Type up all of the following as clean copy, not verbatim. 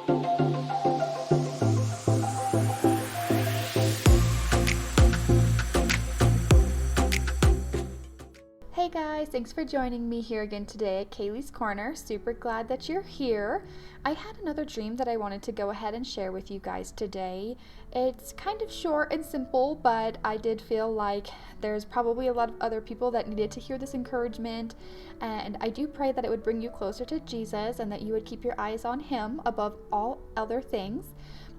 Hey guys, thanks for joining me here again today at Kaylee's Corner. Super glad that you're here. I had another dream that I wanted to go ahead and share with you guys today. It's kind of short and simple, but I did feel like there's probably a lot of other people that needed to hear this encouragement, and I do pray that it would bring you closer to Jesus and that you would keep your eyes on Him above all other things.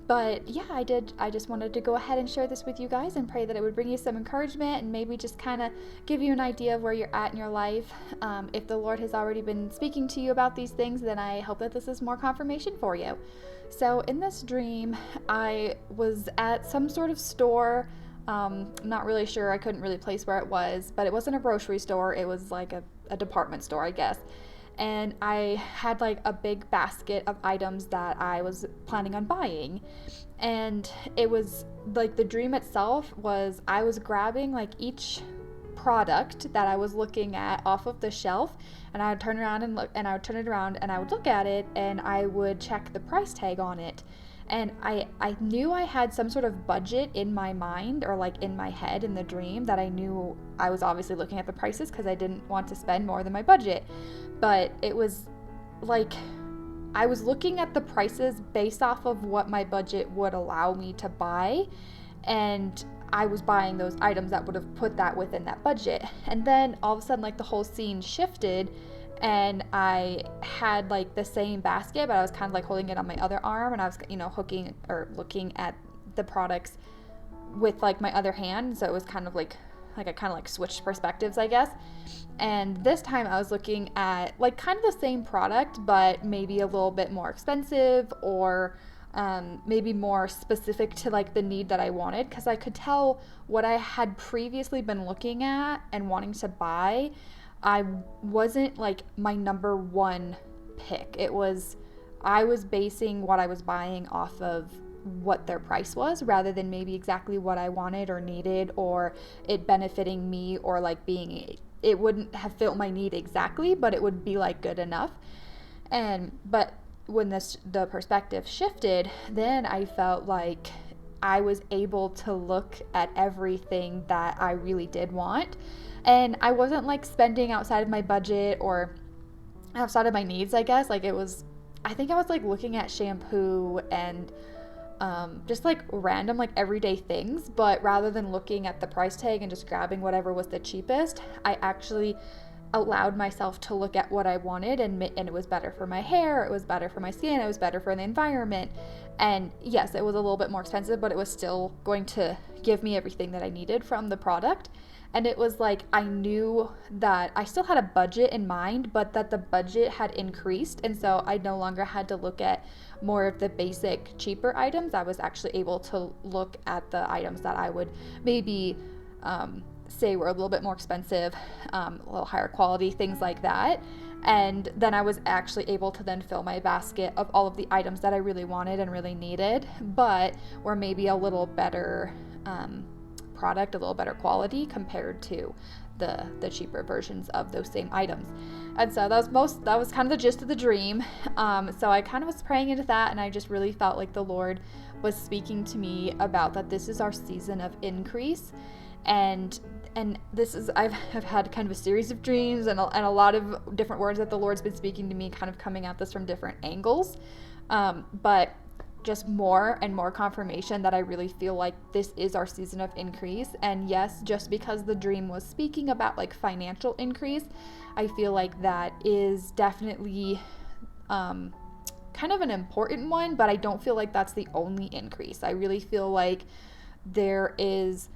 But yeah, I just wanted to go ahead and share this with you guys and pray that it would bring you some encouragement and maybe just kind of give you an idea of where you're at in your life. If the Lord has already been speaking to you about these things, then I hope that this is more confirmation for you. So in this dream, I was at some sort of store. Not really sure. I couldn't really place where it was, but it wasn't a grocery store. It was like a department store, I guess. And I had like a big basket of items that I was planning on buying. And it was like the dream itself was I was grabbing like each product that I was looking at off of the shelf, and I would turn around and look, and I would turn it around and I would look at it and I would check the price tag on it. And I knew I had some sort of budget in my mind or like in my head in the dream that I knew I was obviously looking at the prices because I didn't want to spend more than my budget. But it was like I was looking at the prices based off of what my budget would allow me to buy, and I was buying those items that would have put that within that budget. And then all of a sudden like the whole scene shifted, and I had like the same basket, but I was kind of like holding it on my other arm, and I was, hooking or looking at the products with like my other hand. So it was kind of like I kind of like switched perspectives, I guess. And this time I was looking at like kind of the same product, but maybe a little bit more expensive, or maybe more specific to like the need that I wanted, because I could tell what I had previously been looking at and wanting to buy, I wasn't like my number one pick. I was basing what I was buying off of what their price was rather than maybe exactly what I wanted or needed, or it benefiting me, or like it wouldn't have filled my need exactly, but it would be like good enough. But when the perspective shifted, then I felt like I was able to look at everything that I really did want, and I wasn't like spending outside of my budget or outside of my needs, I guess. I think I was like looking at shampoo and just like random like everyday things, but rather than looking at the price tag and just grabbing whatever was the cheapest, I actually allowed myself to look at what I wanted, and it was better for my hair, it was better for my skin, it was better for the environment. And yes, it was a little bit more expensive, but it was still going to give me everything that I needed from the product. And it was like I knew that I still had a budget in mind, but that the budget had increased, and so I no longer had to look at more of the basic cheaper items. I was actually able to look at the items that I would maybe say were a little bit more expensive, a little higher quality, things like that. And then I was actually able to then fill my basket of all of the items that I really wanted and really needed, but were maybe a little better product, a little better quality compared to the cheaper versions of those same items. And so that was kind of the gist of the dream. So I kind of was praying into that, and I just really felt like the Lord was speaking to me about that this is our season of increase. And this is I've had kind of a series of dreams and a lot of different words that the Lord's been speaking to me, kind of coming at this from different angles, but just more and more confirmation that I really feel like this is our season of increase. And yes, just because the dream was speaking about like financial increase, I feel like that is definitely kind of an important one, but I don't feel like that's the only increase. I really feel like there is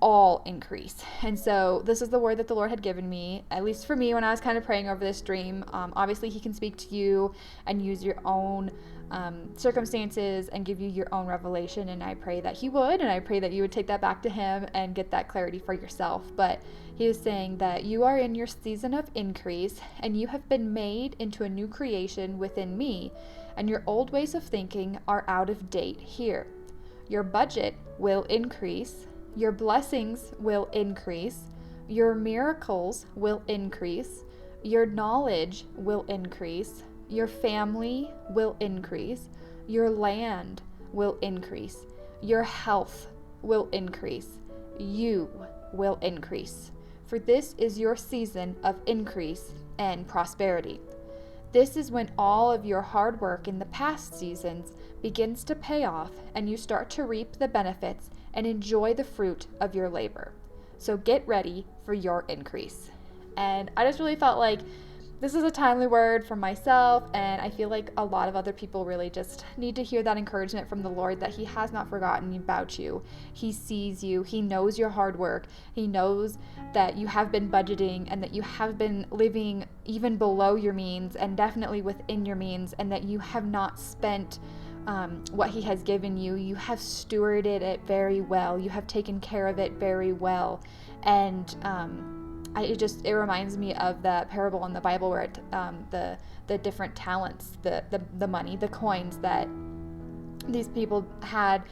all increase. And so this is the word that the Lord had given me, at least for me, when I was kind of praying over this dream. Obviously he can speak to you and use your own circumstances and give you your own revelation, and I pray that he would, and I pray that you would take that back to him and get that clarity for yourself. But he was saying that you are in your season of increase, and you have been made into a new creation within me, and your old ways of thinking are out of date here. Your budget will increase, your blessings will increase, your miracles will increase, your knowledge will increase, Your family will increase. Your land will increase. Your health will increase. You will increase. For this is your season of increase and prosperity. This is when all of your hard work in the past seasons begins to pay off and you start to reap the benefits and enjoy the fruit of your labor. So get ready for your increase. And I just really felt like this is a timely word for myself, and I feel like a lot of other people really just need to hear that encouragement from the Lord that He has not forgotten about you. He sees you. He knows your hard work. He knows that you have been budgeting and that you have been living even below your means and definitely within your means, and that you have not spent what He has given you. You have stewarded it very well. You have taken care of it very well. And it reminds me of the parable in the Bible where the different talents, the money, the coins that these people had,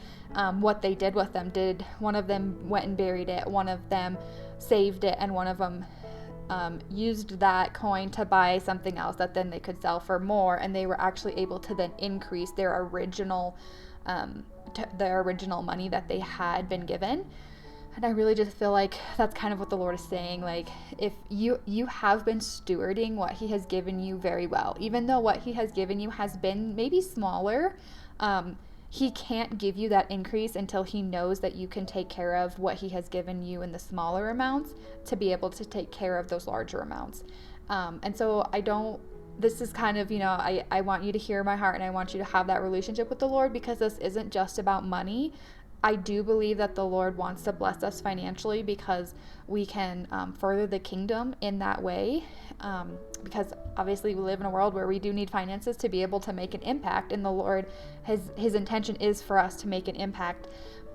what they did with them. Did one of them went and buried it, one of them saved it, and one of them used that coin to buy something else that then they could sell for more, and they were actually able to then increase their original money that they had been given. And I really just feel like that's kind of what the Lord is saying. Like, if you have been stewarding what He has given you very well, even though what He has given you has been maybe smaller, He can't give you that increase until He knows that you can take care of what He has given you in the smaller amounts to be able to take care of those larger amounts. And so this is kind of, I want you to hear my heart, and I want you to have that relationship with the Lord, because this isn't just about money. I do believe that the Lord wants to bless us financially because we can further the kingdom in that way, because obviously we live in a world where we do need finances to be able to make an impact, and the Lord, his intention is for us to make an impact.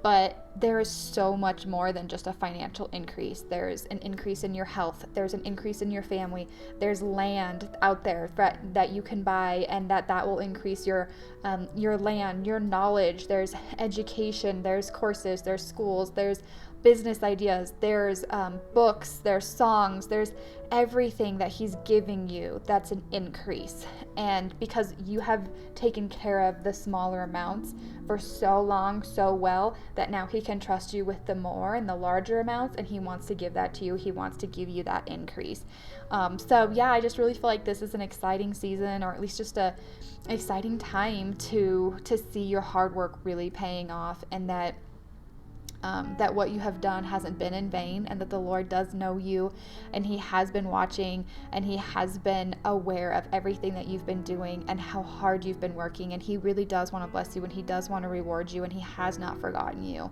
But there is so much more than just a financial increase. There's an increase in your health. There's an increase in your family. There's land out there that you can buy, and that will increase your land, your knowledge. There's education. There's courses. There's schools. There's business ideas. There's books. There's songs. There's everything that He's giving you. That's an increase. And because you have taken care of the smaller amounts for so long, so well, that now He can trust you with the more and the larger amounts, and He wants to give that to you. He wants to give you that increase. So yeah, I just really feel like this is an exciting season, or at least just a exciting time to see your hard work really paying off, and that what you have done hasn't been in vain, and that the Lord does know you, and He has been watching, and He has been aware of everything that you've been doing and how hard you've been working, and He really does want to bless you, and He does want to reward you, and He has not forgotten you.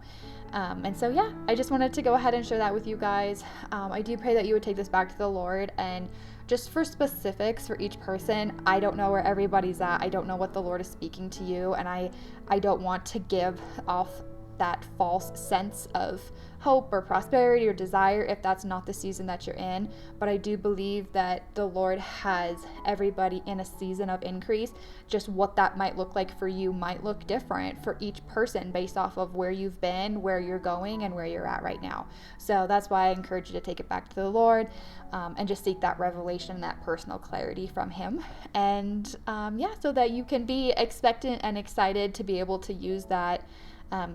And so yeah, I just wanted to go ahead and share that with you guys. I do pray that you would take this back to the Lord, and just for specifics for each person, I don't know where everybody's at. I don't know what the Lord is speaking to you, and I don't want to give off that false sense of hope or prosperity or desire if that's not the season that you're in. But I do believe that the Lord has everybody in a season of increase. Just what that might look like for you might look different for each person based off of where you've been, where you're going, and where you're at right now. So that's why I encourage you to take it back to the Lord, and just seek that revelation, that personal clarity from Him. And so that you can be expectant and excited to be able to use that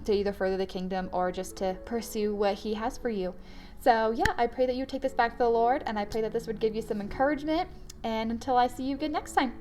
to either further the kingdom or just to pursue what He has for you. So yeah, I pray that you take this back to the Lord, and I pray that this would give you some encouragement. And until I see you again next time,